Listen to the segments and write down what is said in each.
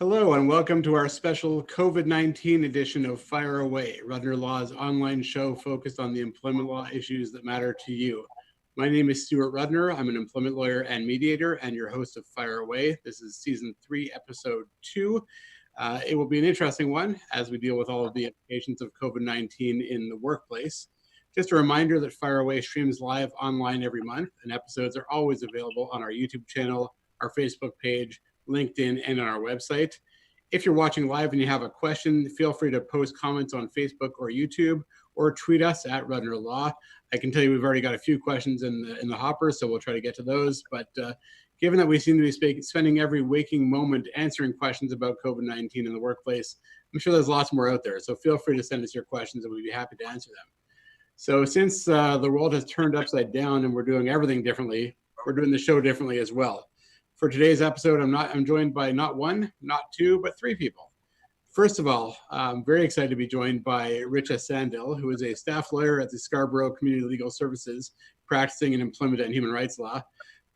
Hello and welcome to our special COVID-19 edition of Fire Away, Rudner Law's online show focused on the employment law issues that matter to you. My name is Stuart Rudner. I'm an employment lawyer and mediator and your host of Fire Away. This is season 3, episode 2. It will be an interesting one as we deal with all of the implications of COVID-19 in the workplace. Just a reminder that Fire Away streams live online every month and episodes are always available on our YouTube channel, our Facebook page, LinkedIn, and on our website. If you're watching live and you have a question, feel free to post comments on Facebook or YouTube or tweet us at Rudner Law. I can tell you we've already got a few questions in the hopper, so we'll try to get to those. But given that we seem to be spending every waking moment answering questions about COVID-19 in the workplace, I'm sure there's lots more out there. So feel free to send us your questions and we'd be happy to answer them. So since the world has turned upside down and we're doing everything differently, we're doing the show differently as well. For today's episode, I'm joined by not one, not two, but 3 people. First of all, I'm very excited to be joined by Richa Sandill, who is a staff lawyer at the Scarborough Community Legal Services, practicing in employment and human rights law.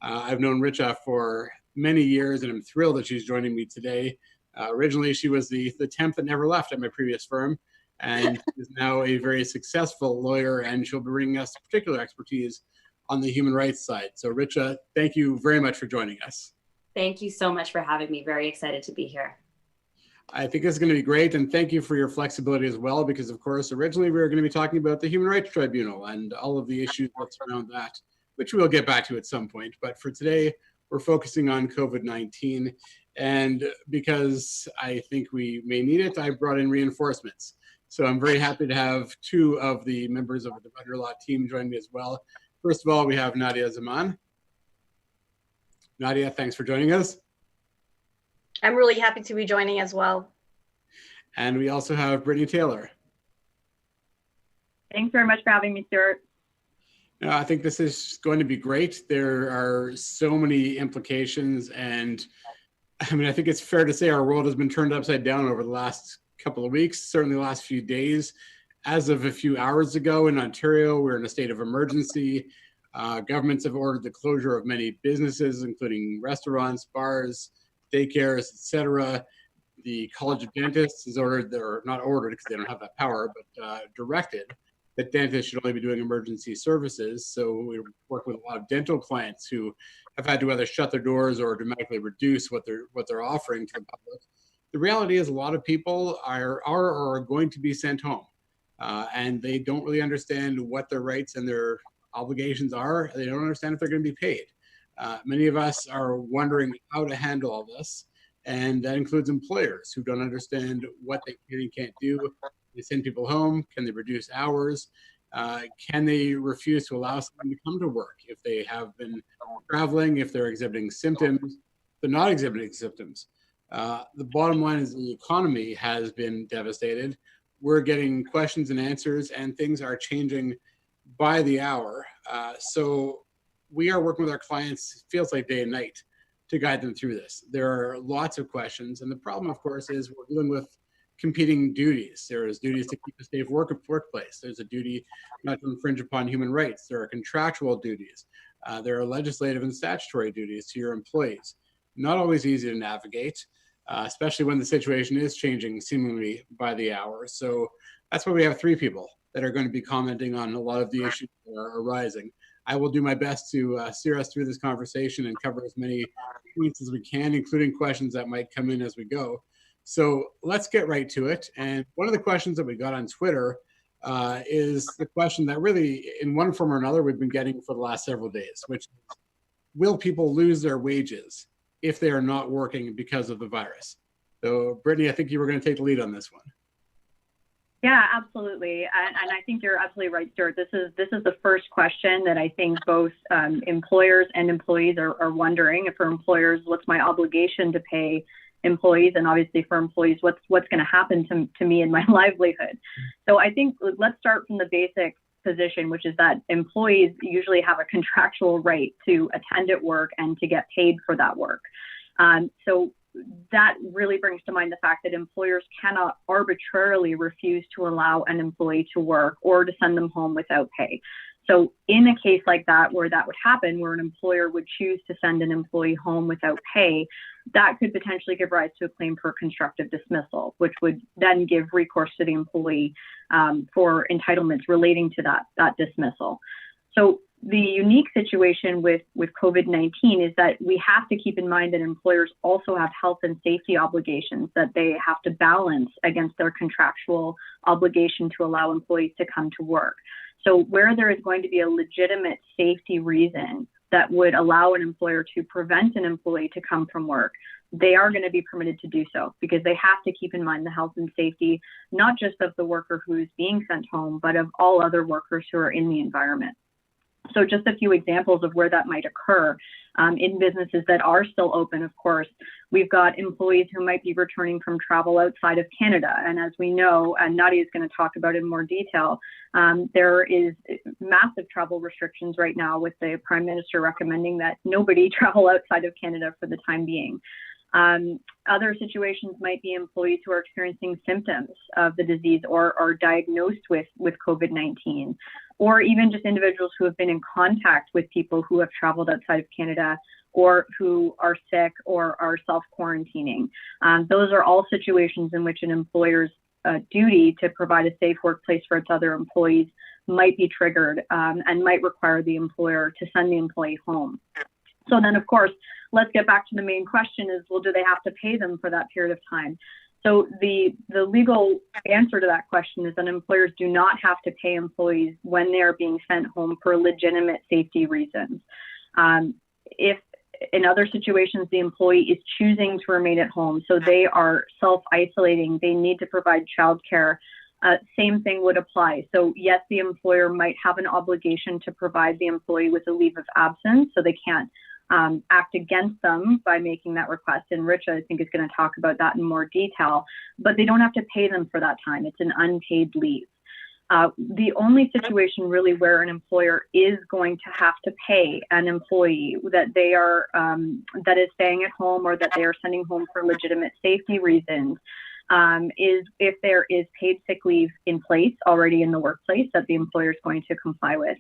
I've known Richa for many years, and I'm thrilled that she's joining me today. Originally, she was the temp that never left at my previous firm, and is now a very successful lawyer, and she'll be bringing us particular expertise on the human rights side. So Richa, thank you very much for joining us. Thank you so much for having me. Very excited to be here. I think this is going to be great, and thank you for your flexibility as well, because of course, originally we were going to be talking about the Human Rights Tribunal and all of the issues that surround that, which we'll get back to at some point. But for today, we're focusing on COVID-19, and because I think we may need it, I brought in reinforcements. So I'm very happy to have 2 of the members of the Rudner Law team join me as well. First of all, we have Nadia Zaman. Nadia, thanks for joining us. I'm really happy to be joining as well. And we also have Brittany Taylor. Thanks very much for having me, Stuart. I think this is going to be great. There are so many implications, and I mean, I think it's fair to say our world has been turned upside down over the last couple of weeks, certainly the last few days. As of a few hours ago in Ontario, we're in a state of emergency. Governments have ordered the closure of many businesses, including restaurants, bars, daycares, etc. The College of Dentists has ordered, or not ordered because they don't have that power, but directed that dentists should only be doing emergency services. So we work with a lot of dental clients who have had to either shut their doors or dramatically reduce what they're offering to the public. The reality is a lot of people are going to be sent home. And they don't really understand what their rights and their obligations are. They don't understand if they're going to be paid. Many of us are wondering how to handle all this, and that includes employers who don't understand what they can and can't do. They send people home. Can they reduce hours? Can they refuse to allow someone to come to work if they have been traveling, if they're exhibiting symptoms, they're not exhibiting symptoms? The bottom line is the economy has been devastated. We're getting questions and answers, and things are changing by the hour. So we are working with our clients, feels like day and night, to guide them through this. There are lots of questions, and the problem, of course, is we're dealing with competing duties. There's duties to keep a safe workplace. There's a duty not to infringe upon human rights. There are contractual duties. There are legislative and statutory duties to your employees. Not always easy to navigate. Especially when the situation is changing seemingly by the hour. So that's why we have 3 people that are going to be commenting on a lot of the issues that are arising. I will do my best to steer us through this conversation and cover as many points as we can, including questions that might come in as we go. So let's get right to it. And one of the questions that we got on Twitter is the question that really, in one form or another, we've been getting for the last several days, which is, will people lose their wages if they are not working because of the virus? So Brittany, I think you were going to take the lead on this one. Yeah, absolutely. And I think you're absolutely right, Stuart. This is the first question that I think both employers and employees are wondering. For employers, what's my obligation to pay employees? And obviously for employees, what's going to happen to me and my livelihood? So I think let's start from the basic position, which is that employees usually have a contractual right to attend at work and to get paid for that work. So that really brings to mind the fact that employers cannot arbitrarily refuse to allow an employee to work or to send them home without pay. So in a case like that, where that would happen, where an employer would choose to send an employee home without pay, that could potentially give rise to a claim for constructive dismissal, which would then give recourse to the employee for entitlements relating to that dismissal. So the unique situation with COVID-19 is that we have to keep in mind that employers also have health and safety obligations that they have to balance against their contractual obligation to allow employees to come to work. So where there is going to be a legitimate safety reason that would allow an employer to prevent an employee to come from work, they are going to be permitted to do so, because they have to keep in mind the health and safety, not just of the worker who is being sent home, but of all other workers who are in the environment. So just a few examples of where that might occur in businesses that are still open. Of course, we've got employees who might be returning from travel outside of Canada. And as we know, and Nadia is going to talk about in more detail, there is massive travel restrictions right now, with the Prime Minister recommending that nobody travel outside of Canada for the time being. Other situations might be employees who are experiencing symptoms of the disease or are diagnosed with COVID-19, or even just individuals who have been in contact with people who have traveled outside of Canada or who are sick or are self-quarantining. Those are all situations in which an employer's duty to provide a safe workplace for its other employees might be triggered and might require the employer to send the employee home. So then, of course, let's get back to the main question is, well, do they have to pay them for that period of time? So the legal answer to that question is that employers do not have to pay employees when they are being sent home for legitimate safety reasons. If in other situations, the employee is choosing to remain at home, so they are self-isolating, they need to provide childcare, same thing would apply. So yes, the employer might have an obligation to provide the employee with a leave of absence, so they can't act against them by making that request. And Richa, I think, is going to talk about that in more detail, but they don't have to pay them for that time. It's an unpaid leave. The only situation really where an employer is going to have to pay an employee that they are that is staying at home or that they are sending home for legitimate safety reasons is if there is paid sick leave in place already in the workplace that the employer is going to comply with.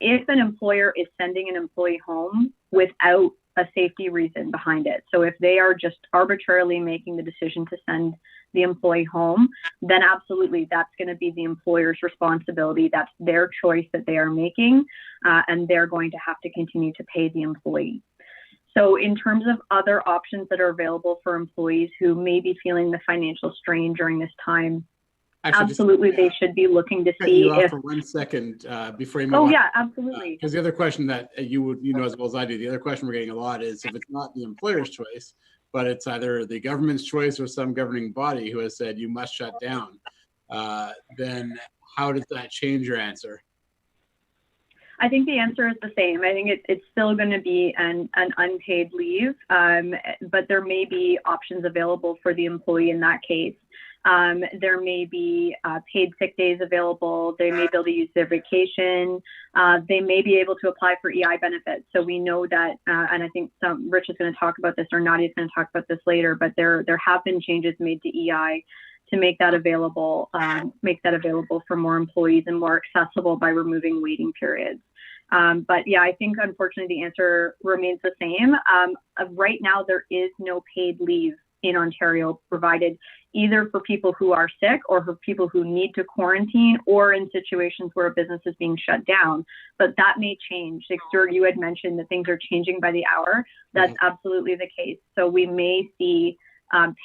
If an employer is sending an employee home without a safety reason behind it, so if they are just arbitrarily making the decision to send the employee home, then absolutely that's going to be the employer's responsibility. That's their choice that they are making, and they're going to have to continue to pay the employee. So in terms of other options that are available for employees who may be feeling the financial strain during this time, actually, absolutely, they should be looking to see if. For 1 second before you move on. Oh yeah, absolutely. Because the other question that you know as well as I do, the other question we're getting a lot is if it's not the employer's choice, but it's either the government's choice or some governing body who has said you must shut down, then how does that change your answer? I think the answer is the same. I think it's still going to be an unpaid leave, but there may be options available for the employee in that case. There may be paid sick days available. They may be able to use their vacation. They may be able to apply for EI benefits. So we know that, and I think Rich is going to talk about this, or Nadia is going to talk about this later, but there have been changes made to EI to make that available for more employees and more accessible by removing waiting periods. But yeah, I think unfortunately the answer remains the same. Right now, there is no paid leave in Ontario provided either for people who are sick or for people who need to quarantine or in situations where a business is being shut down. But that may change. Like, Stuart, you had mentioned that things are changing by the hour. That's absolutely the case. So we may see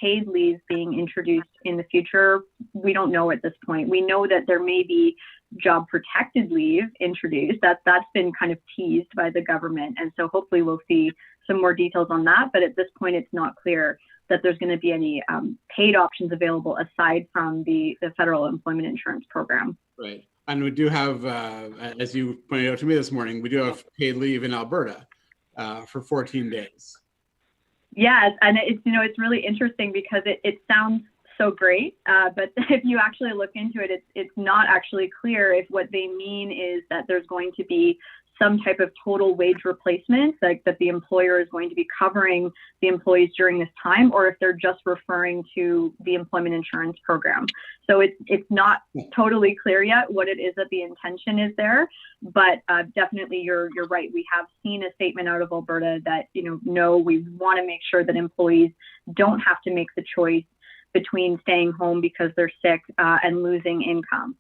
paid leave being introduced in the future. We don't know at this point. We know that there may be job protected leave introduced. That's been kind of teased by the government. And so hopefully we'll see some more details on that. But at this point, it's not clear that there's going to be any paid options available aside from the federal employment insurance program. Right. And we do have, as you pointed out to me this morning, we do have paid leave in Alberta for 14 days. Yes, and it's really interesting because it sounds so great, but if you actually look into it, it's not actually clear if what they mean is that there's going to be some type of total wage replacement, like that the employer is going to be covering the employees during this time, or if they're just referring to the employment insurance program. So it's not totally clear yet what it is that the intention is there, but definitely you're right. We have seen a statement out of Alberta that, no, we want to make sure that employees don't have to make the choice between staying home because they're sick and losing income.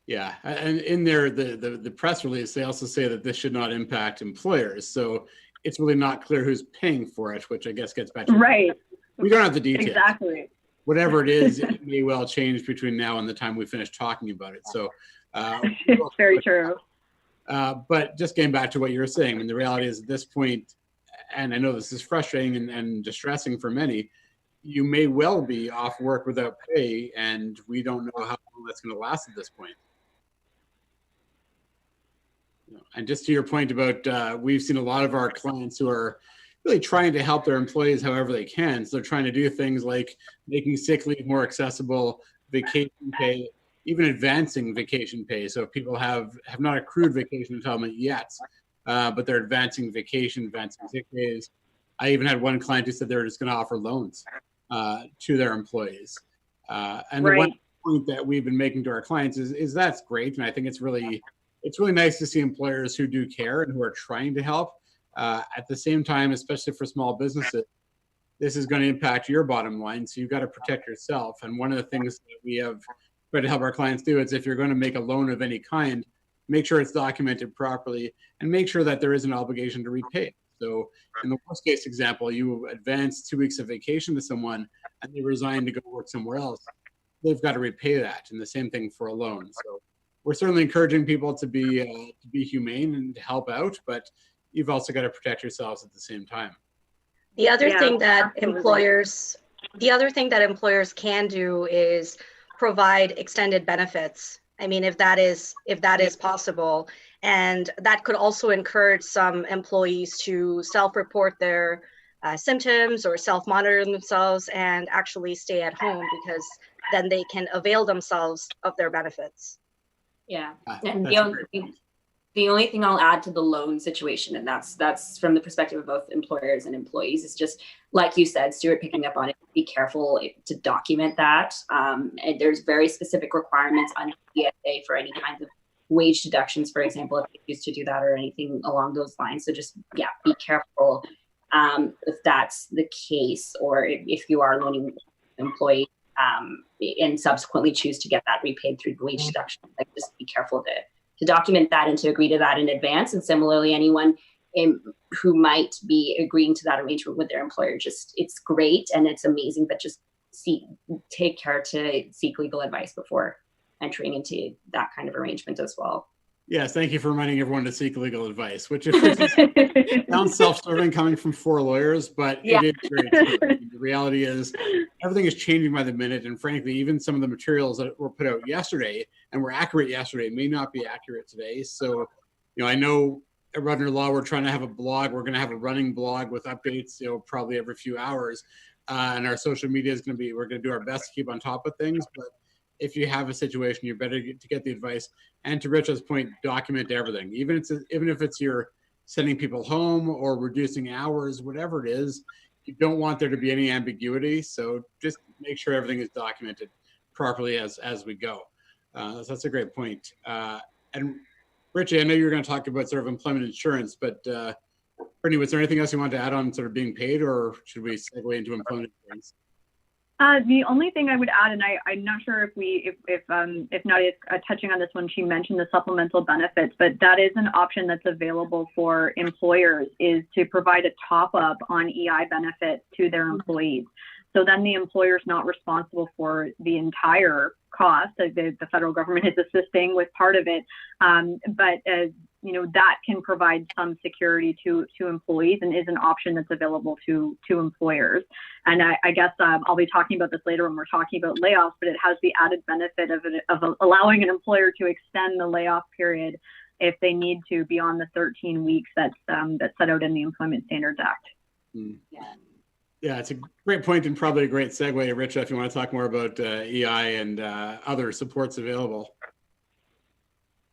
Yeah, and in there, the press release, they also say that this should not impact employers. So it's really not clear who's paying for it, which I guess gets back to right. We don't have the details. Exactly. Whatever it is, it may well change between now and the time we finish talking about it. So it's very true. But just getting back to what you were saying, I mean, the reality is at this point, and I know this is frustrating and distressing for many, you may well be off work without pay, and we don't know how long that's going to last at this point. And just to your point about, we've seen a lot of our clients who are really trying to help their employees however they can. So they're trying to do things like making sick leave more accessible, vacation pay, even advancing vacation pay. So if people have not accrued vacation entitlement yet, but they're advancing vacation, advancing sick days. I even had one client who said they were just going to offer loans to their employees. And the one point that we've been making to our clients is that's great. And I think it's really nice to see employers who do care and who are trying to help. At the same time, especially for small businesses, this is going to impact your bottom line. So you've got to protect yourself. And one of the things that we have tried to help our clients do is if you're going to make a loan of any kind, make sure it's documented properly and make sure that there is an obligation to repay. So in the worst case example, you advance 2 weeks of vacation to someone and they resign to go work somewhere else. They've got to repay that. And the same thing for a loan. So we're certainly encouraging people to be humane and to help out, but you've also got to protect yourselves at the same time. The other thing that employers can do is provide extended benefits. I mean, if that is possible, and that could also encourage some employees to self-report their symptoms or self-monitor themselves and actually stay at home, because then they can avail themselves of their benefits. Yeah, and the only thing I'll add to the loan situation, and that's from the perspective of both employers and employees, is just like you said, Stuart, picking up on it, be careful to document that. And there's very specific requirements on DSA for any kinds of wage deductions, for example, if they used to do that or anything along those lines. So just, be careful if that's the case, or if you are loaning employee and subsequently choose to get that repaid through the wage deduction, like just be careful to document that and to agree to that in advance. And similarly, anyone who might be agreeing to that arrangement with their employer, it's great and it's amazing, but just take care to seek legal advice before entering into that kind of arrangement as well. Yes, thank you for reminding everyone to seek legal advice, which sounds self-serving coming from 4 lawyers, but it is very true. The reality is everything is changing by the minute, and frankly, even some of the materials that were put out yesterday and were accurate yesterday may not be accurate today. So, I know at Rudner Law, we're trying to have a blog. We're going to have a running blog with updates, probably every few hours, and our social media is we're going to do our best to keep on top of things, but if you have a situation, you're better to get the advice. And to Richa's point, document everything. Even if it's you're sending people home or reducing hours, whatever it is, you don't want there to be any ambiguity. So just make sure everything is documented properly as we go. So that's a great point. And Richa, I know you're going to talk about sort of employment insurance, but Brittany, was there anything else you want to add on sort of being paid, or should we segue into employment insurance? The only thing I would add, and I'm not sure if Nadia is touching on this one, she mentioned the supplemental benefits, but that is an option that's available for employers, is to provide a top up on EI benefits to their employees. So then the employer is not responsible for the entire cost. The federal government is assisting with part of it, but that can provide some security to employees and is an option that's available to employers. And I guess I'll be talking about this later when we're talking about layoffs, but it has the added benefit of allowing an employer to extend the layoff period if they need to beyond the 13 weeks that's set out in the Employment Standards Act. Yeah, it's a great point and probably a great segue, Richa, if you want to talk more about EI and other supports available.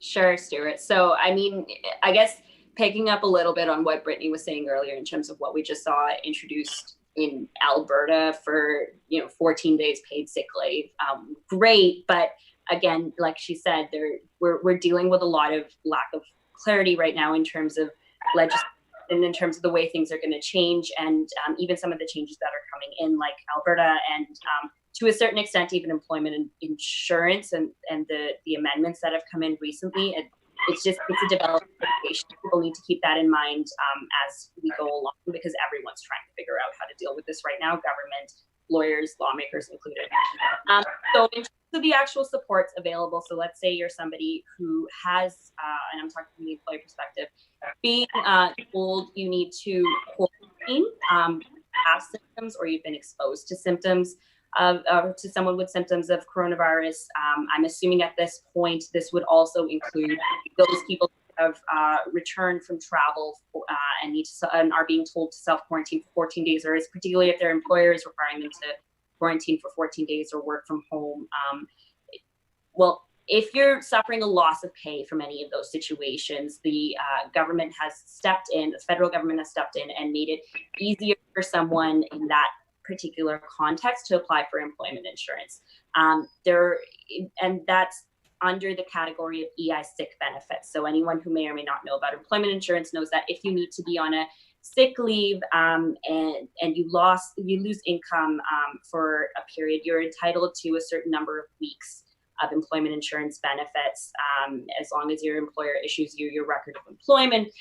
Sure, Stuart. So, I mean, I guess picking up a little bit on what Brittany was saying earlier in terms of what we just saw introduced in Alberta for, 14 days paid sick leave. Great, but again, like she said, we're dealing with a lot of lack of clarity right now in terms of legislation and in terms of the way things are going to change, and even some of the changes that are coming in, like Alberta, and to a certain extent, even employment and insurance and the amendments that have come in recently. It's a developing situation. People need to keep that in mind as we go along, because everyone's trying to figure out how to deal with this right now, government, lawyers, lawmakers included. So in terms of the actual supports available, so let's say you're somebody who has, and I'm talking from the employee perspective, being told you need to quarantine, have symptoms, or you've been exposed to symptoms to someone with symptoms of coronavirus. I'm assuming at this point, this would also include those people who have returned from travel and are being told to self-quarantine for 14 days, or particularly if their employer is requiring them to quarantine for 14 days or work from home. Well, if you're suffering a loss of pay from any of those situations, the government has stepped in, the federal government has stepped in and made it easier for someone in that particular context to apply for employment insurance. And that's under the category of EI sick benefits. So anyone who may or may not know about employment insurance knows that if you need to be on a sick leave and you lose income for a period, you're entitled to a certain number of weeks of employment insurance benefits. As long as your employer issues you your record of employment,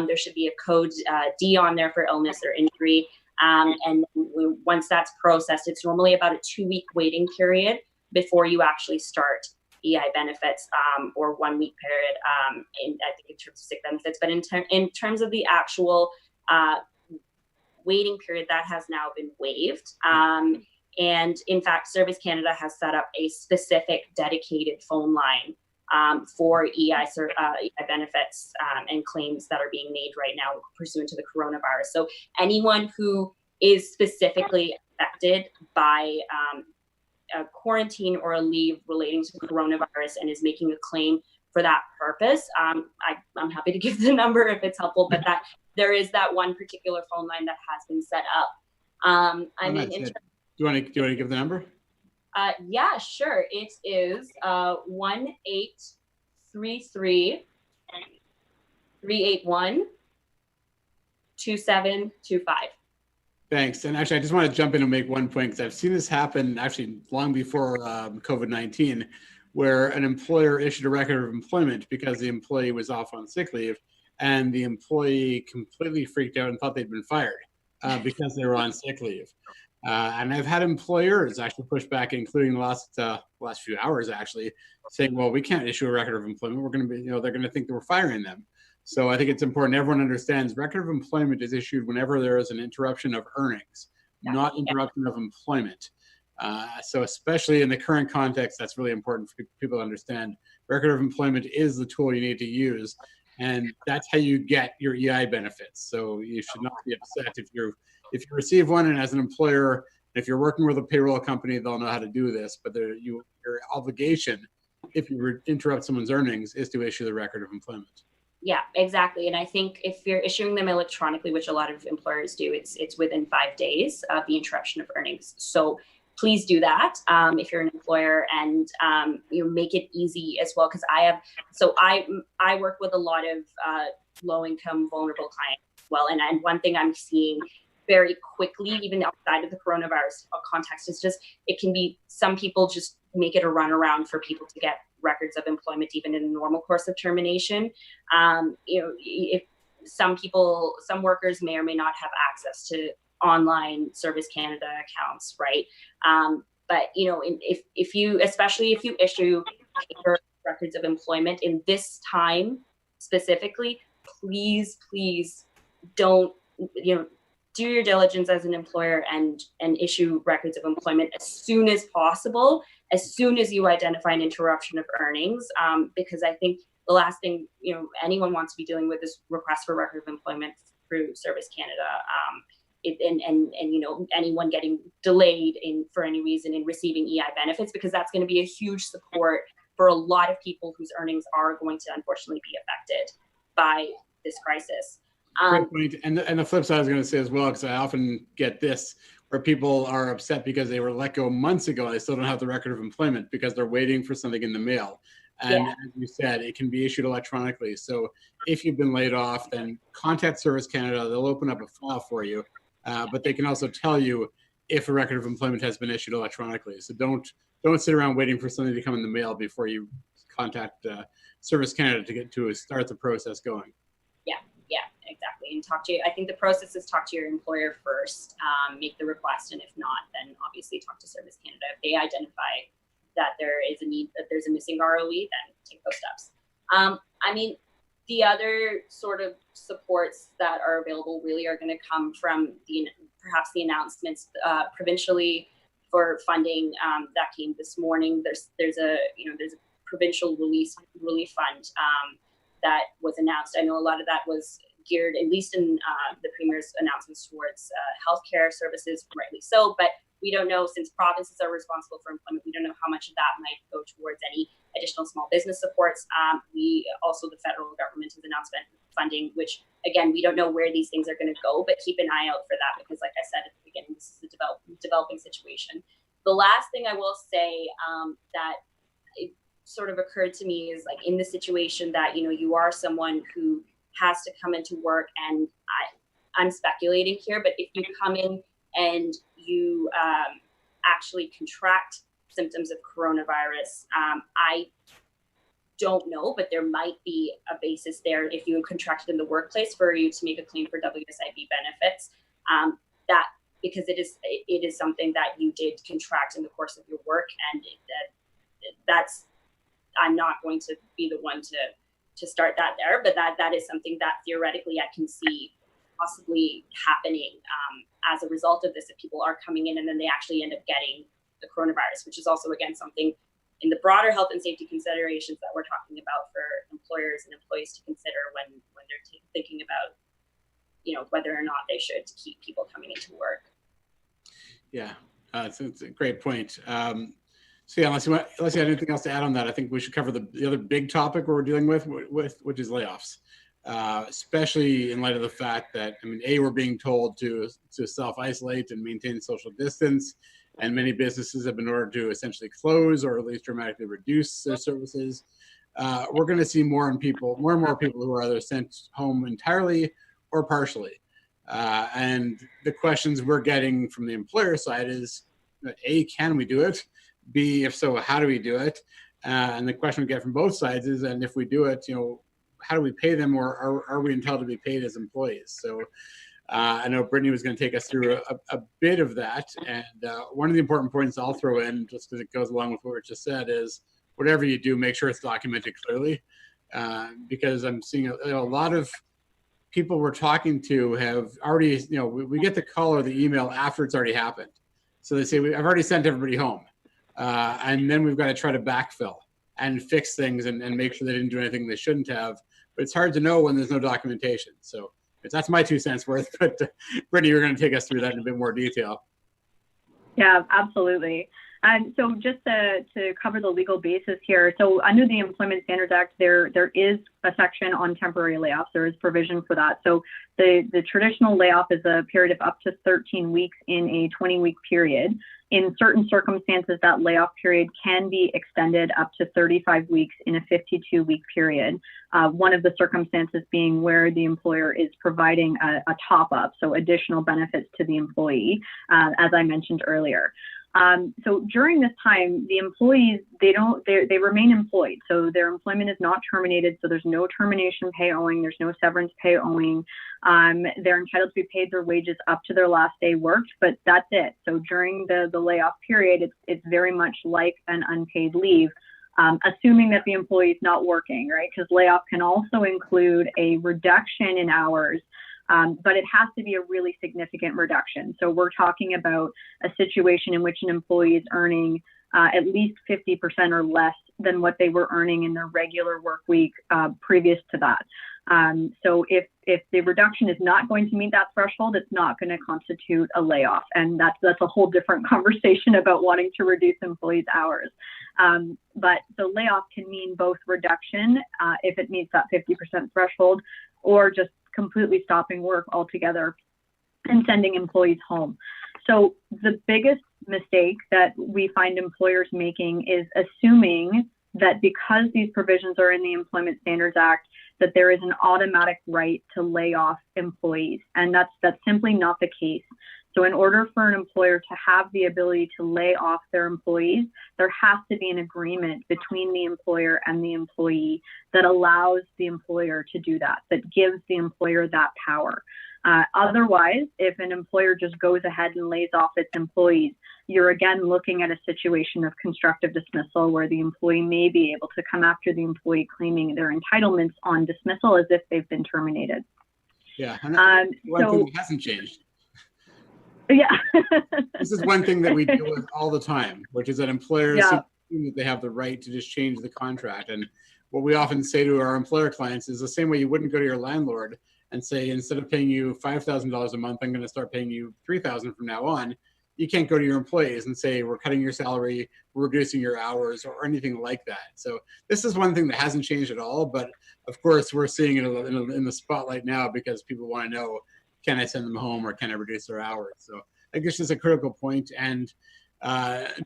there should be a code D on there for illness or injury. And once that's processed, it's normally about a 2-week waiting period before you actually start EI benefits, or 1 week period, I think in terms of sick benefits. But in terms of the actual waiting period, that has now been waived. And in fact, Service Canada has set up a specific dedicated phone line for EI benefits and claims that are being made right now pursuant to the coronavirus. So anyone who is specifically affected by a quarantine or a leave relating to coronavirus and is making a claim for that purpose, I'm happy to give the number if it's helpful, but that there is that one particular phone line that has been set up. Do you want to give the number? Yeah, sure. It is 1-833-381-2725. Thanks. And actually, I just want to jump in and make one point, because I've seen this happen actually long before COVID-19, where an employer issued a record of employment because the employee was off on sick leave, and the employee completely freaked out and thought they'd been fired because they were on sick leave. And I've had employers actually push back, including the last few hours, actually, saying, well, we can't issue a record of employment. We're going to be, they're going to think that we're firing them. So I think it's important everyone understands record of employment is issued whenever there is an interruption of earnings, not interruption of employment. So especially in the current context, that's really important for people to understand. Record of employment is the tool you need to use, and that's how you get your EI benefits. So you should not be upset if you receive one, and as an employer, if you're working with a payroll company, they'll know how to do this, but your obligation, if you interrupt someone's earnings, is to issue the record of employment. Yeah, exactly. And I think if you're issuing them electronically, which a lot of employers do, it's within 5 days of the interruption of earnings. So please do that if you're an employer, and make it easy as well. Because I work with a lot of low-income, vulnerable clients as well. And one thing I'm seeing very quickly, even outside of the coronavirus context, is just it can be some people just make it a runaround for people to get records of employment, even in the normal course of termination. If some workers may or may not have access to online Service Canada accounts, right? But especially if you issue paper records of employment in this time specifically, please don't, do your diligence as an employer and issue records of employment as soon as possible, as soon as you identify an interruption of earnings, because I think the last thing anyone wants to be dealing with is requests for record of employment through Service Canada, and anyone getting delayed for any reason in receiving EI benefits, because that's going to be a huge support for a lot of people whose earnings are going to unfortunately be affected by this crisis. Great point. And the flip side I was going to say as well, because I often get this, where people are upset because they were let go months ago and they still don't have the record of employment because they're waiting for something in the mail. And as you said, it can be issued electronically. So if you've been laid off, then contact Service Canada. They'll open up a file for you, but they can also tell you if a record of employment has been issued electronically. So don't sit around waiting for something to come in the mail before you contact Service Canada to start the process going. Yeah, exactly. And I think the process is talk to your employer first, make the request, and if not, then obviously talk to Service Canada. If they identify that there is a need, that there's a missing ROE, then take those steps. I mean, the other sort of supports that are available really are going to come from perhaps the announcements provincially for funding that came this morning. There's a provincial relief fund that was announced. I know a lot of that was geared, at least in the Premier's announcements, towards healthcare services, rightly so, but we don't know, since provinces are responsible for employment, we don't know how much of that might go towards any additional small business supports. The federal government has announced funding, which again, we don't know where these things are going to go, but keep an eye out for that because, like I said at the beginning, this is a developing situation. The last thing I will say that it sort of occurred to me is, like, in the situation that, you are someone who has to come into work, and I'm speculating here, but if you come in and you actually contract symptoms of coronavirus, I don't know, but there might be a basis there if you contracted in the workplace for you to make a claim for WSIB benefits. Because it is something that you did contract in the course of your work, and that's, I'm not going to be the one to start that there, but that is something that theoretically I can see possibly happening as a result of this, if people are coming in and then they actually end up getting the coronavirus, which is also, again, something in the broader health and safety considerations that we're talking about for employers and employees to consider when they're thinking about, whether or not they should keep people coming into work. Yeah, it's a great point. So yeah, unless you have anything else to add on that, I think we should cover the other big topic we're dealing with, which is layoffs, especially in light of the fact that, we're being told to self-isolate and maintain social distance, and many businesses have been ordered to essentially close or at least dramatically reduce their services. We're going to see more and more people who are either sent home entirely or partially. And the questions we're getting from the employer side is, A, can we do it? B, if so, how do we do it? And the question we get from both sides is, and if we do it, how do we pay them, or are we entitled to be paid as employees? So I know Brittany was going to take us through a bit of that. And one of the important points I'll throw in, just because it goes along with what Richa said, is whatever you do, make sure it's documented clearly. Because I'm seeing a lot of people we're talking to have already, we get the call or the email after it's already happened. So they say, I've already sent everybody home. And then we've got to try to backfill and fix things and make sure they didn't do anything they shouldn't have. But it's hard to know when there's no documentation. So that's my 2 cents worth. But Brittany, you're going to take us through that in a bit more detail. Yeah, absolutely. And so just to cover the legal basis here, so under the Employment Standards Act, there is a section on temporary layoffs. There is provision for that. So the traditional layoff is a period of up to 13 weeks in a 20-week period. In certain circumstances, that layoff period can be extended up to 35 weeks in a 52-week period. One of the circumstances being where the employer is providing a top-up, so additional benefits to the employee, as I mentioned earlier. So during this time, the employees, they remain employed. So their employment is not terminated. So there's no termination pay owing. There's no severance pay owing. They're entitled to be paid their wages up to their last day worked, but that's it. So during the layoff period, it's very much like an unpaid leave, assuming that the employee is not working, right? Because layoff can also include a reduction in hours. But it has to be a really significant reduction. So we're talking about a situation in which an employee is earning at least 50% or less than what they were earning in their regular work week previous to that. So if the reduction is not going to meet that threshold, it's not going to constitute a layoff. And that's a whole different conversation about wanting to reduce employees' hours. But so layoff can mean both reduction if it meets that 50% threshold, or just completely stopping work altogether and sending employees home. So the biggest mistake that we find employers making is assuming that because these provisions are in the Employment Standards Act, that there is an automatic right to lay off employees. And that's simply not the case. So in order for an employer to have the ability to lay off their employees, there has to be an agreement between the employer and the employee that allows the employer to do that, that gives the employer that power. Otherwise, if an employer just goes ahead and lays off its employees, you're again looking at a situation of constructive dismissal where the employee may be able to come after the employee claiming their entitlements on dismissal as if they've been terminated. Yeah, and one thing that hasn't changed. Yeah. This is one thing that we deal with all the time, which is that employers assume that they have the right to just change the contract. And what we often say to our employer clients is the same way you wouldn't go to your landlord and say, instead of paying you $5,000 a month, I'm going to start paying you $3,000 from now on. You can't go to your employees and say, we're cutting your salary, we're reducing your hours, or anything like that. So this is one thing that hasn't changed at all. But of course, we're seeing it in the spotlight now because people want to know, can I send them home or can I reduce their hours? So I guess it's a critical point. And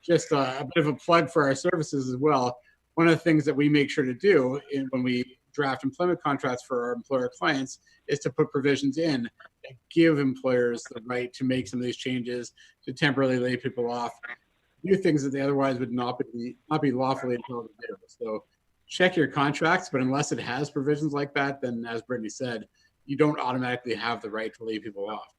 just a bit of a plug for our services as well. One of the things that we make sure to do when we draft employment contracts for our employer clients is to put provisions in that give employers the right to make some of these changes, to temporarily lay people off, do things that they otherwise would not be lawfully entitled to do. So check your contracts, but unless it has provisions like that, then as Brittany said, you don't automatically have the right to lay people off.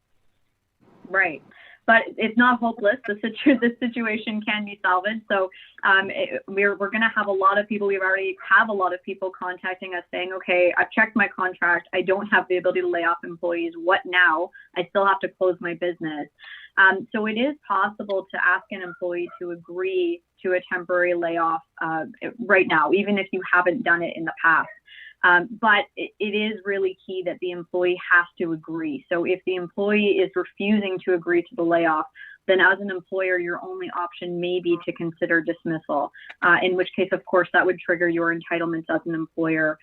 Right. But it's not hopeless. The situation can be salvaged. So we're going to have a lot of people. We already have a lot of people contacting us saying, okay, I've checked my contract. I don't have the ability to lay off employees. What now? I still have to close my business. So it is possible to ask an employee to agree to a temporary layoff right now, even if you haven't done it in the past. But it is really key that the employee has to agree. So if the employee is refusing to agree to the layoff, then as an employer, your only option may be to consider dismissal, in which case, of course, that would trigger your entitlements as an employer,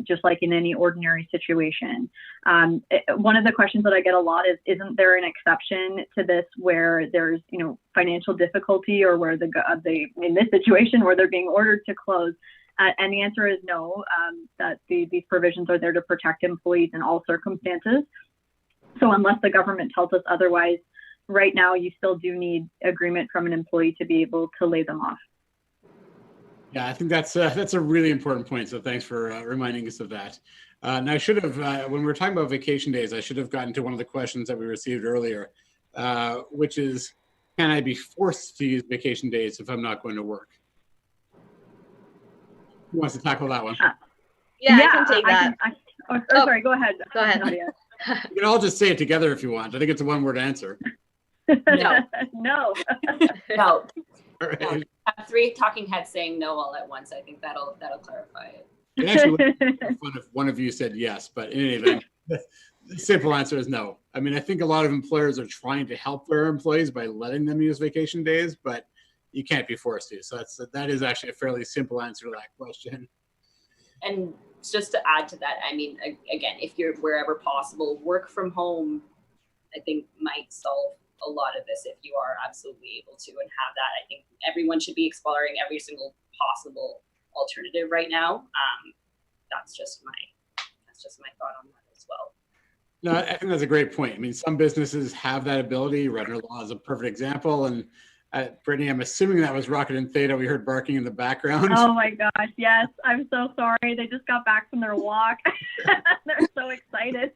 just like in any ordinary situation. One of the questions that I get a lot is, isn't there an exception to this where there's, financial difficulty, or where in this situation where they're being ordered to close? And the answer is no, that these provisions are there to protect employees in all circumstances. So unless the government tells us otherwise, right now you still do need agreement from an employee to be able to lay them off. Yeah, I think that's a really important point. So thanks for reminding us of that. Now I should have, when we were talking about vacation days, I should have gotten to one of the questions that we received earlier, which is, can I be forced to use vacation days if I'm not going to work? Who wants to tackle that one? Yeah, I can take that. Sorry, go ahead. Go ahead, Nadia. You can all just say it together if you want. I think it's a one-word answer. No. No. No. All right. Have three talking heads saying no all at once. I think that'll clarify it. It actually would be fun if one of you said yes, but in any event, the simple answer is no. I mean, I think a lot of employers are trying to help their employees by letting them use vacation days, but you can't be forced to. So that is actually a fairly simple answer to that question. And just to add to that, I mean, again, if you're wherever possible, work from home, I think might solve a lot of this if you are absolutely able to and have that. I think everyone should be exploring every single possible alternative right now. That's just my thought on that as well. No, I think that's a great point. I mean, some businesses have that ability. Rudner Law is a perfect example. And Brittany, I'm assuming that was Rocket and Theta. We heard barking in the background. Oh my gosh, yes. I'm so sorry. They just got back from their walk. They're so excited.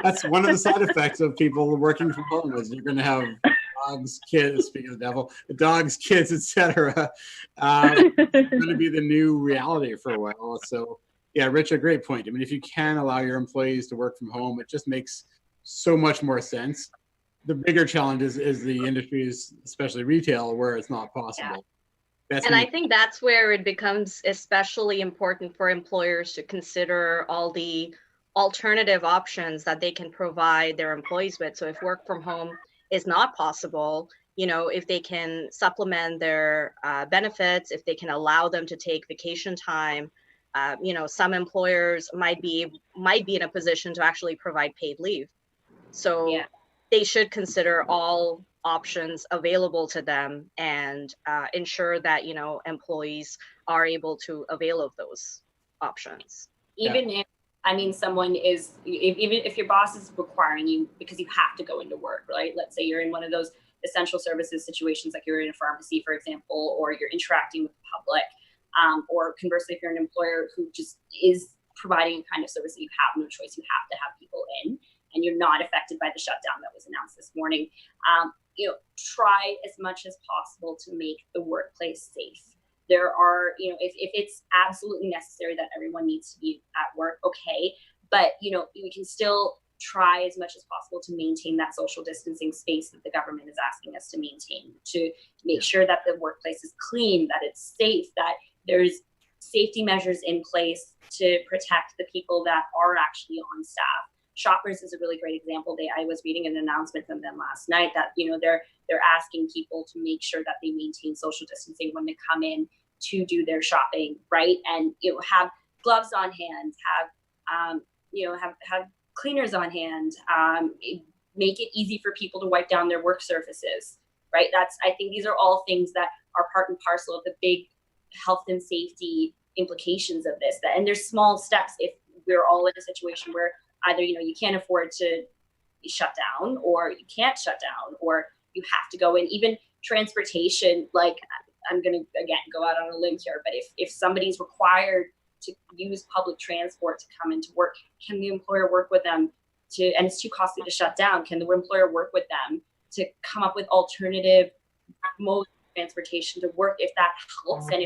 That's one of the side effects of people working from home, is you're going to have dogs, kids, speaking of the devil, dogs, kids, etc. It's going to be the new reality for a while. So yeah, Richa, great point. I mean, if you can allow your employees to work from home, it just makes so much more sense. The bigger challenge is the industries, especially retail, where it's not possible. And I think that's where it becomes especially important for employers to consider all the alternative options that they can provide their employees with. So if work from home is not possible, if they can supplement their benefits, if they can allow them to take vacation time, some employers might be in a position to actually provide paid leave. So they should consider all options available to them and ensure that employees are able to avail of those options. Even if someone is, even if your boss is requiring you because you have to go into work, right? Let's say you're in one of those essential services situations, like you're in a pharmacy, for example, or you're interacting with the public, or conversely, if you're an employer who just is providing a kind of service that you have no choice, you have to have people in, and you're not affected by the shutdown that was announced this morning. Try as much as possible to make the workplace safe. There are, if it's absolutely necessary that everyone needs to be at work, okay, but we can still try as much as possible to maintain that social distancing space that the government is asking us to maintain, to make sure that the workplace is clean, that it's safe, that there's safety measures in place to protect the people that are actually on staff. Shoppers is a really great example. I was reading an announcement from them last night that they're asking people to make sure that they maintain social distancing when they come in to do their shopping, right? And have gloves on hand, have cleaners on hand, make it easy for people to wipe down their work surfaces, right? I think these are all things that are part and parcel of the big health and safety implications of this. And there's small steps if we're all in a situation where either, you can't afford to shut down, or you can't shut down, or you have to go in. Even transportation, like I'm going to, again, go out on a limb here, but if somebody's required to use public transport to come into work, can the employer work with them and it's too costly to shut down, can the employer work with them to come up with alternative modes of transportation to work if that helps, and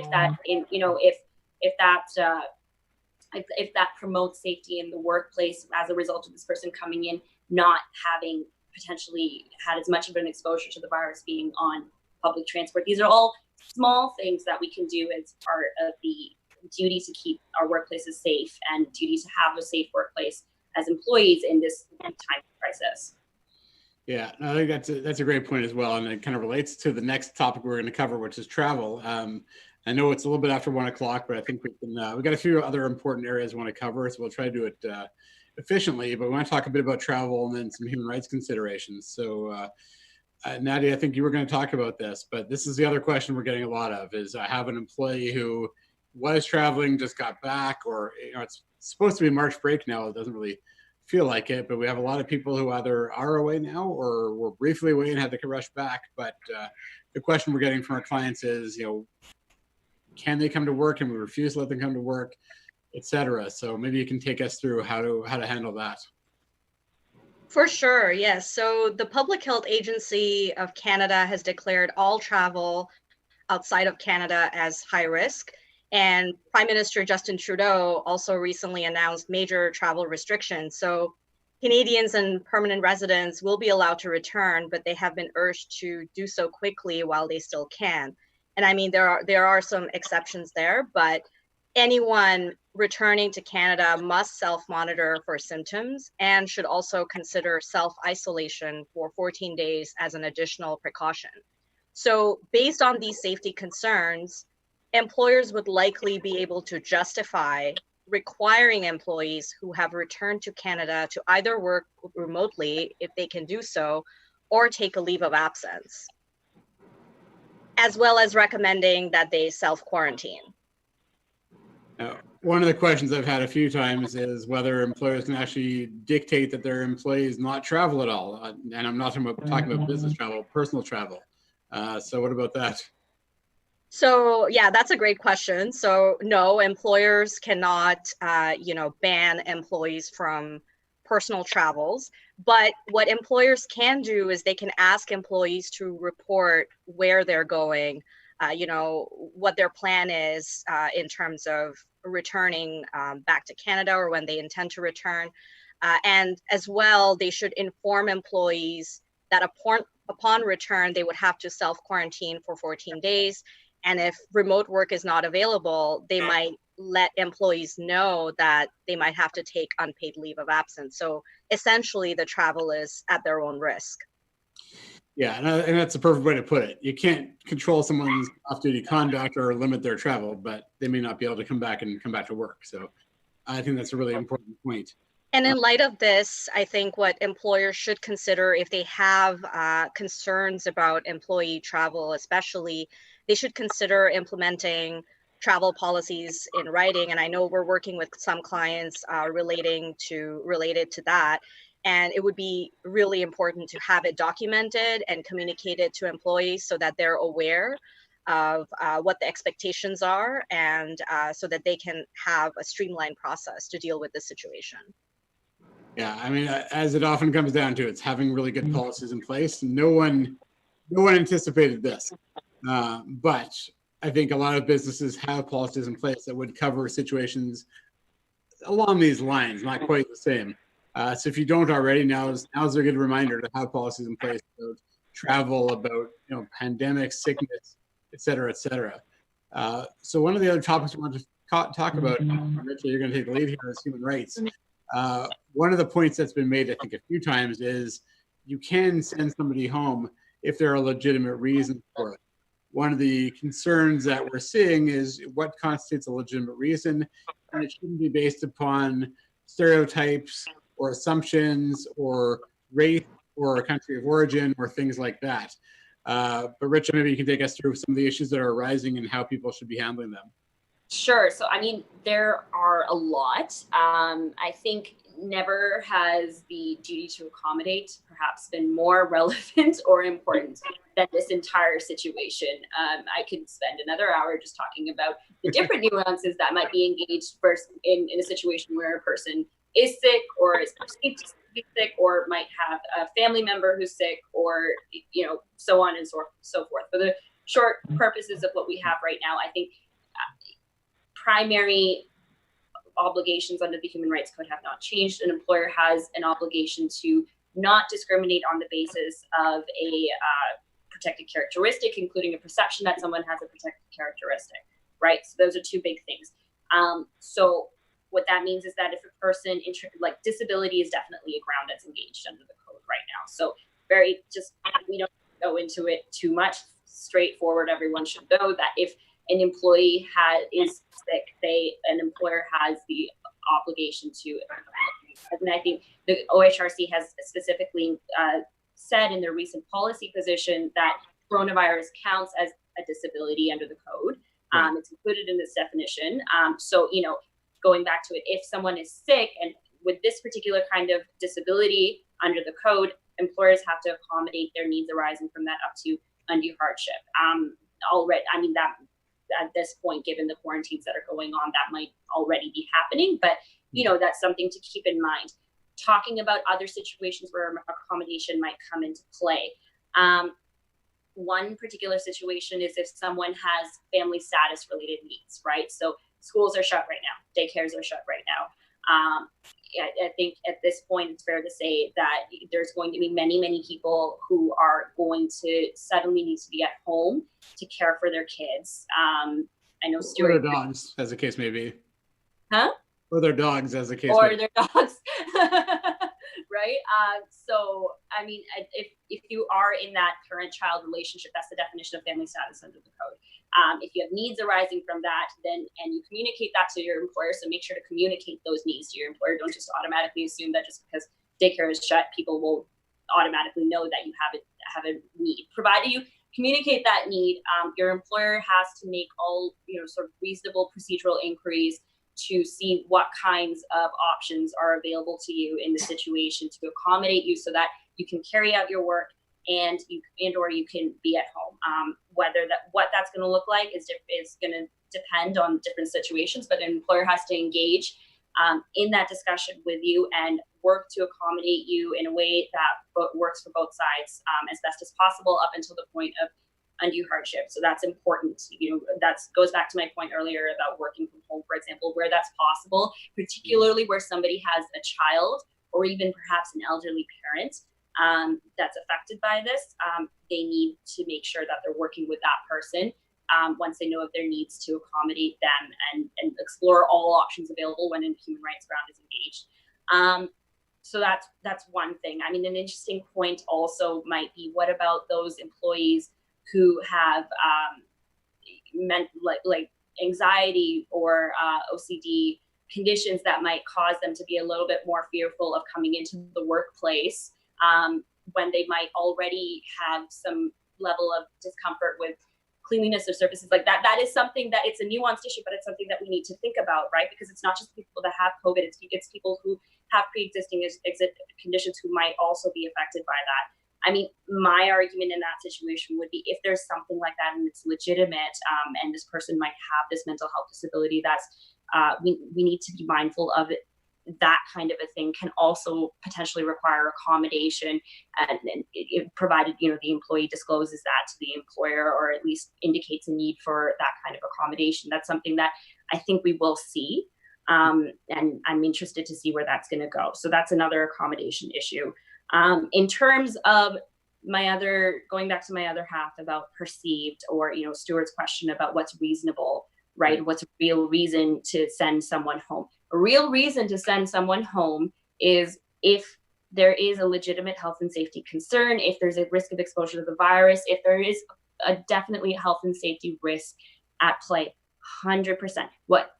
if that promotes safety in the workplace as a result of this person coming in not having potentially had as much of an exposure to the virus being on public transport. These are all small things that we can do as part of the duty to keep our workplaces safe and duty to have a safe workplace as employees in this time of crisis. Yeah, I think that's a great point as well, and it kind of relates to the next topic we're going to cover, which is travel. I know it's a little bit after 1 o'clock, but I think we've got a few other important areas we want to cover, so we'll try to do it efficiently. But we want to talk a bit about travel and then some human rights considerations. So, Nadia, I think you were going to talk about this, but this is the other question we're getting a lot of: is I have an employee who was traveling, just got back, or it's supposed to be March break now. It doesn't really feel like it, but we have a lot of people who either are away now or were briefly away and had to rush back. But the question we're getting from our clients is, can they come to work? Can we refuse to let them come to work, et cetera? So maybe you can take us through how to handle that. For sure, yes. So the Public Health Agency of Canada has declared all travel outside of Canada as high risk. And Prime Minister Justin Trudeau also recently announced major travel restrictions. So Canadians and permanent residents will be allowed to return, but they have been urged to do so quickly while they still can. And I mean, there are some exceptions there, but anyone returning to Canada must self-monitor for symptoms and should also consider self-isolation for 14 days as an additional precaution. So based on these safety concerns, employers would likely be able to justify requiring employees who have returned to Canada to either work remotely, if they can do so, or take a leave of absence, as well as recommending that they self-quarantine. One of the questions I've had a few times is whether employers can actually dictate that their employees not travel at all. And I'm not talking about business travel, personal travel. So what about that? So yeah, that's a great question. So no, employers cannot, ban employees from personal travels. But what employers can do is they can ask employees to report where they're going, what their plan is in terms of returning back to Canada or when they intend to return. And as well, they should inform employees that upon return, they would have to self-quarantine for 14 days. And if remote work is not available, they might let employees know that they might have to take unpaid leave of absence. So essentially, the travel is at their own risk. Yeah, and that's the perfect way to put it. You can't control someone's off-duty conduct or limit their travel, but they may not be able to come back to work. So I think that's a really important point. And in light of this, I think what employers should consider if they have concerns about employee travel, especially, they should consider implementing travel policies in writing. And I know we're working with some clients related to that. And it would be really important to have it documented and communicated to employees so that they're aware of what the expectations are, and so that they can have a streamlined process to deal with this situation. Yeah, I mean, as it often comes down to, it's having really good policies in place. No one anticipated this, but I think a lot of businesses have policies in place that would cover situations along these lines, not quite the same. So if you don't already, now's a good reminder to have policies in place about travel, about pandemic, sickness, et cetera, et cetera. So one of the other topics we want to talk about, Richa, you're going to take the lead here, is human rights. One of the points that's been made, I think, a few times is you can send somebody home if there are legitimate reasons for it. One of the concerns that we're seeing is what constitutes a legitimate reason, and it shouldn't be based upon stereotypes or assumptions or race or a country of origin or things like that. But Richa, maybe you can take us through some of the issues that are arising and how people should be handling them. Sure. So, I mean, there are a lot. I think never has the duty to accommodate perhaps been more relevant or important than this entire situation. I could spend another hour just talking about the different nuances that might be engaged first in a situation where a person is sick or is perceived to be sick, or might have a family member who's sick, or so on and so forth. For the short purposes of what we have right now, I think primary obligations under the Human Rights Code have not changed. An employer has an obligation to not discriminate on the basis of a protected characteristic, including a perception that someone has a protected characteristic, right? So those are two big things. So what that means is that if a person, disability is definitely a ground that's engaged under the code right now. So we don't go into it too much, straightforward. Everyone should know that if an employee is sick, an employer has the obligation to. And I think the OHRC has specifically said in their recent policy position that coronavirus counts as a disability under the code. It's included in this definition. So, going back to it, if someone is sick and with this particular kind of disability under the code, employers have to accommodate their needs arising from that up to undue hardship. That at this point, given the quarantines that are going on, that might already be happening, but that's something to keep in mind. Talking about other situations where accommodation might come into play. One particular situation is if someone has family status related needs, right? So schools are shut right now, daycares are shut right now. I think at this point, it's fair to say that there's going to be many, many people who are going to suddenly need to be at home to care for their kids. I know Stuart. Or their dogs, as the case may be. Huh? Or their dogs, as the case or may be. their dogs. Right? So, I mean, if you are in that parent-child relationship, that's the definition of family status under the code. If you have needs arising from that, and you communicate that to your employer, so make sure to communicate those needs to your employer. Don't just automatically assume that just because daycare is shut, people will automatically know that you have a need. Provided you communicate that need, your employer has to make all sort of reasonable procedural inquiries to see what kinds of options are available to you in the situation to accommodate you so that you can carry out your work and you can be at home. What that's going to look like is going to depend on different situations, but an employer has to engage in that discussion with you and work to accommodate you in a way that works for both sides as best as possible up until the point of undue hardship. So that's important. That goes back to my point earlier about working from home, for example, where that's possible, particularly where somebody has a child or even perhaps an elderly parent that's affected by this. They need to make sure that they're working with that person once they know of their needs to accommodate them and explore all options available when a human rights ground is engaged. So that's one thing. I mean, an interesting point also might be, what about those employees who have like anxiety or OCD conditions that might cause them to be a little bit more fearful of coming into the workplace when they might already have some level of discomfort with cleanliness of surfaces like that. That is something that, it's a nuanced issue, but it's something that we need to think about, right? Because it's not just people that have COVID, it's people who have pre-existing conditions who might also be affected by that. I mean, my argument in that situation would be, if there's something like that and it's legitimate, and this person might have this mental health disability, that's we need to be mindful of it. That kind of a thing can also potentially require accommodation, and provided, you know, the employee discloses that to the employer, or at least indicates a need for that kind of accommodation. That's something that I think we will see, and I'm interested to see where that's going to go. So that's another accommodation issue. In terms of going back to my other half about perceived, or, you know, Stuart's question about what's reasonable, right? What's a real reason to send someone home? A real reason to send someone home is if there is a legitimate health and safety concern, if there's a risk of exposure to the virus, if there is definitely a health and safety risk at play, 100%. What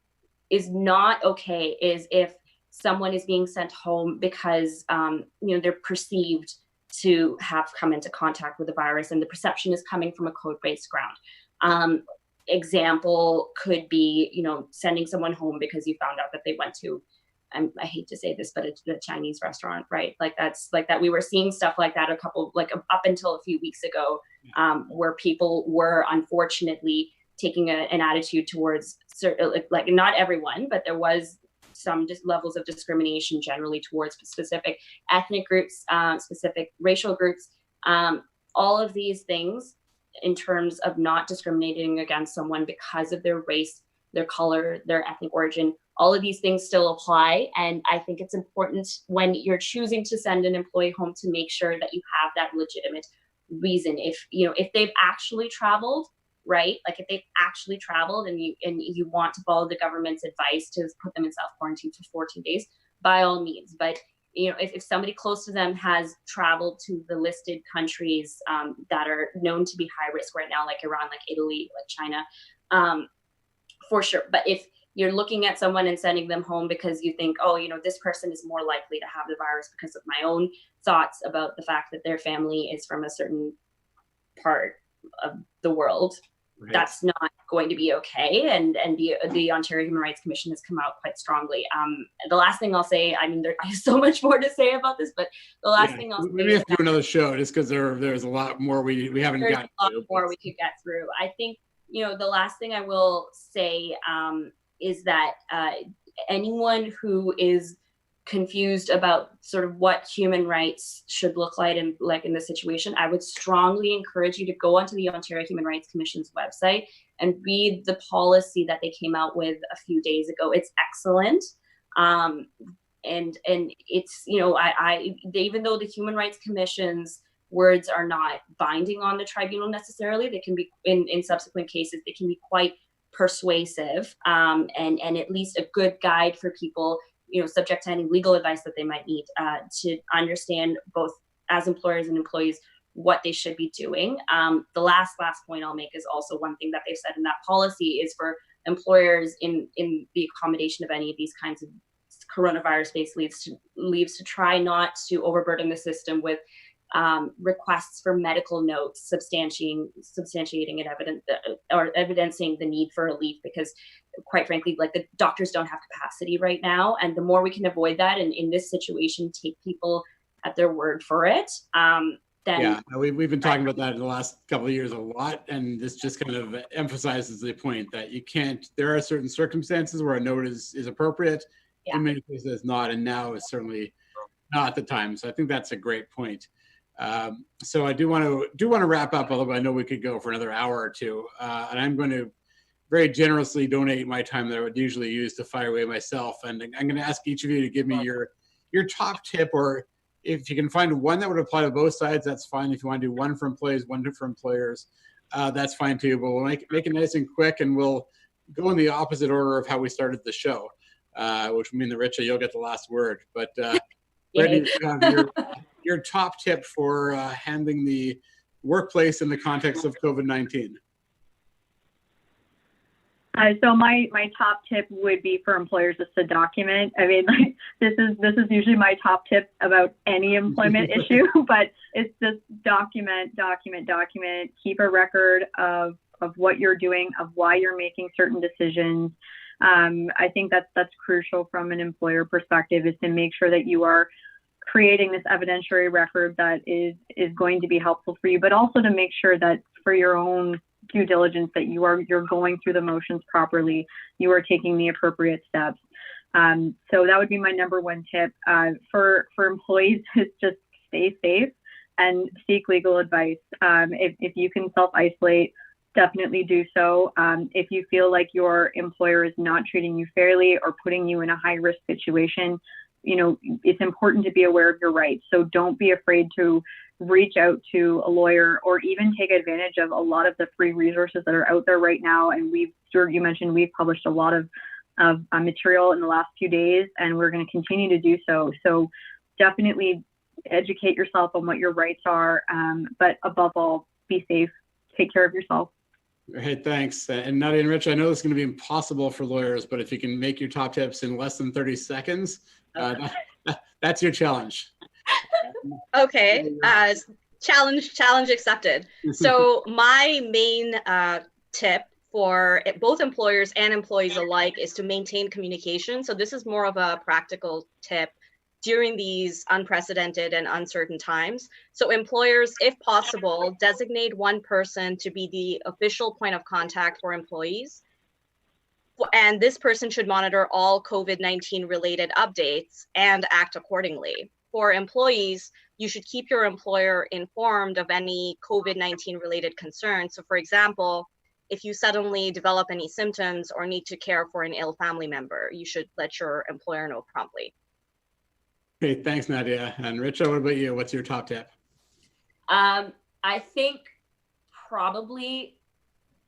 is not okay is if someone is being sent home because you know, they're perceived to have come into contact with the virus, and the perception is coming from a code-based ground. Example could be, you know, sending someone home because you found out that they went to, I hate to say this, but it's a Chinese restaurant, right? Like that's like that. We were seeing stuff like that up until a few weeks ago, where people were unfortunately taking an attitude towards certain, like not everyone, but there was some just levels of discrimination generally towards specific ethnic groups, specific racial groups, all of these things, in terms of not discriminating against someone because of their race, their color, their ethnic origin. All of these things still apply. And I think it's important when you're choosing to send an employee home to make sure that you have that legitimate reason. If, you know, if they've actually traveled, right? Like if they've actually traveled and you want to follow the government's advice to put them in self-quarantine for 14 days, by all means. But you know, if somebody close to them has traveled to the listed countries that are known to be high risk right now, like Iran, like Italy, like China, for sure. But if you're looking at someone and sending them home because you think, oh, you know, this person is more likely to have the virus because of my own thoughts about the fact that their family is from a certain part of the world, right, that's not going to be okay. And the Ontario Human Rights Commission has come out quite strongly. The last thing I'll say, I mean, I have so much more to say about this, but the last thing I'll say, maybe have to do another show just because there's a lot more we haven't gotten to. A lot more we could get through. I think, you know, the last thing I will say is that anyone who is confused about sort of what human rights should look like in this situation, I would strongly encourage you to go onto the Ontario Human Rights Commission's website and read the policy that they came out with a few days ago. It's excellent. And it's, you know, even though the Human Rights Commission's words are not binding on the tribunal necessarily, they can be, in subsequent cases, they can be quite persuasive, and at least a good guide for people, you know, subject to any legal advice that they might need, to understand both as employers and employees what they should be doing. The last point I'll make is also one thing that they've said in that policy is for employers in the accommodation of any of these kinds of coronavirus-based leaves to try not to overburden the system with requests for medical notes substantiating and evidencing the need for a leave, because quite frankly, like, the doctors don't have capacity right now. And the more we can avoid that, and in this situation, take people at their word for it, then yeah, we've been talking about that in the last couple of years a lot. And this just kind of emphasizes the point that you can't, there are certain circumstances where a note is appropriate. Yeah. In many cases it's not, and now is certainly not the time. So I think that's a great point. So I do want to wrap up, although I know we could go for another hour or two, and I'm going to very generously donate my time that I would usually use to fire away myself. And I'm going to ask each of you to give me your top tip, or if you can find one that would apply to both sides, that's fine. If you want to do one for employees, one for employers, that's fine too. But we'll make it nice and quick, and we'll go in the opposite order of how we started the show, which will mean that Richa, you'll get the last word. But Brittany, you have your top tip for handling the workplace in the context of COVID-19. So my top tip would be for employers is to document. I mean, like, this is usually my top tip about any employment issue, but it's just document. Keep a record of what you're doing, of why you're making certain decisions. I think that's crucial from an employer perspective, is to make sure that you are creating this evidentiary record that is going to be helpful for you, but also to make sure that for your own due diligence that you're going through the motions properly, you are taking the appropriate steps. So that would be my number one tip. For employees, is just stay safe and seek legal advice. If you can self-isolate, definitely do so. If you feel like your employer is not treating you fairly or putting you in a high-risk situation, it's important to be aware of your rights. So don't be afraid to reach out to a lawyer, or even take advantage of a lot of the free resources that are out there right now. And Stuart, you mentioned we've published a lot of material in the last few days, and we're going to continue to do so. So definitely educate yourself on what your rights are, but above all, be safe, take care of yourself. Hey, thanks. And Nadia and Rich, I know this is going to be impossible for lawyers, but if you can make your top tips in less than 30 seconds, that's your challenge. Okay, challenge accepted. So my main tip for both employers and employees alike is to maintain communication. So this is more of a practical tip during these unprecedented and uncertain times. So employers, if possible, designate one person to be the official point of contact for employees. And this person should monitor all COVID-19 related updates and act accordingly. For employees, you should keep your employer informed of any COVID-19 related concerns. So for example, if you suddenly develop any symptoms or need to care for an ill family member, you should let your employer know promptly. Okay, thanks, Nadia. And Richa, what about you? What's your top tip? I think probably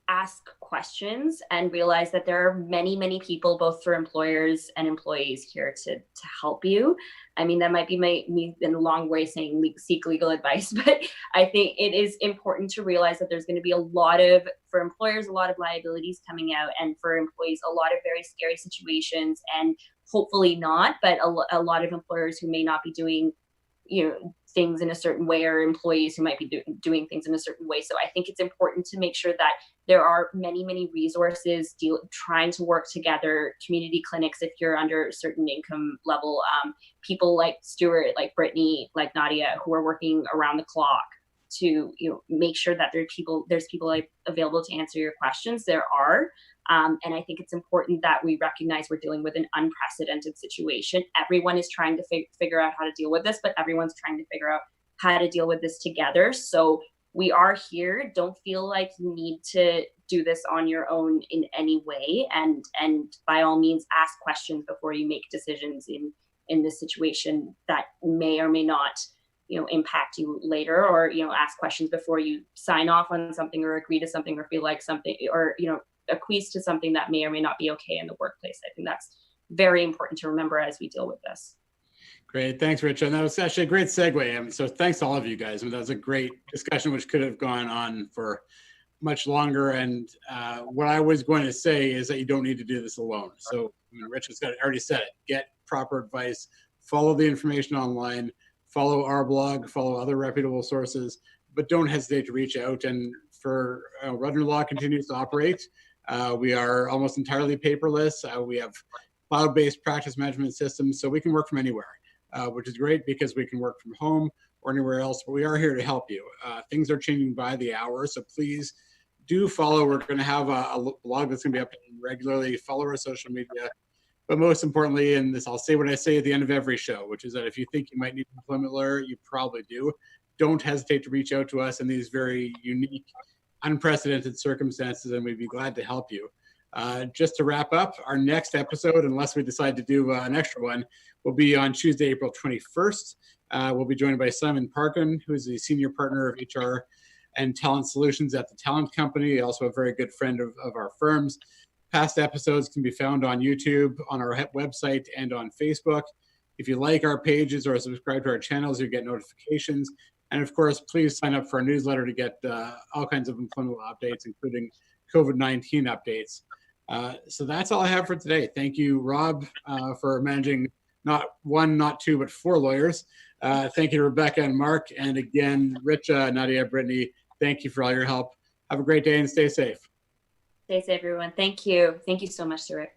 ask questions and realize that there are many people, both for employers and employees, here to help you. I mean, that might be me in a long way saying seek legal advice, but I think it is important to realize that there's going to be for employers, a lot of liabilities coming out, and for employees, a lot of very scary situations, and hopefully not, but a lot of employers who may not be doing things in a certain way, or employees who might be doing things in a certain way. So I think it's important to make sure that there are many resources trying to work together, community clinics if you're under a certain income level, people like Stuart, like Brittany, like Nadia, who are working around the clock to make sure that there's people available to answer your questions. There are. And I think it's important that we recognize we're dealing with an unprecedented situation. Everyone is trying to figure out how to deal with this, but everyone's trying to figure out how to deal with this together. So we are here. Don't feel like you need to do this on your own in any way. And by all means, ask questions before you make decisions in this situation that may or may not impact you later, or ask questions before you sign off on something, or agree to something, or feel like something, or acquiesce to something that may or may not be okay in the workplace. I think that's very important to remember as we deal with this. Great, thanks, Richa. And that was actually a great segue. So thanks to all of you guys. That was a great discussion, which could have gone on for much longer. And what I was going to say is that you don't need to do this alone. So Richa's already said it. Get proper advice, follow the information online, follow our blog, follow other reputable sources, but don't hesitate to reach out. And for Rudner Law continues to operate. We are almost entirely paperless. We have cloud-based practice management systems, so we can work from anywhere, which is great because we can work from home or anywhere else, but we are here to help you. Things are changing by the hour, so please do follow. We're going to have a blog that's going to be updated regularly. Follow our social media. But most importantly, and this I'll say what I say at the end of every show, which is that if you think you might need an employment lawyer, you probably do. Don't hesitate to reach out to us in these very unique, unprecedented circumstances, and we'd be glad to help you. Just to wrap up, our next episode, unless we decide to do an extra one, will be on Tuesday, April 21st. We'll be joined by Simon Parkin, who is the senior partner of HR and talent solutions at the Talent Company, also a very good friend of our firm's. Past episodes can be found on YouTube, on our website, and on Facebook. If you like our pages or subscribe to our channels, you get notifications. And of course, please sign up for our newsletter to get all kinds of employment updates, including COVID-19 updates. So that's all I have for today. Thank you, Rob, for managing not one, not two, but 4 lawyers. Thank you to Rebecca and Mark. And again, Richa, Nadia, Brittany, thank you for all your help. Have a great day and stay safe. Stay safe, everyone. Thank you. Thank you so much, Stuart.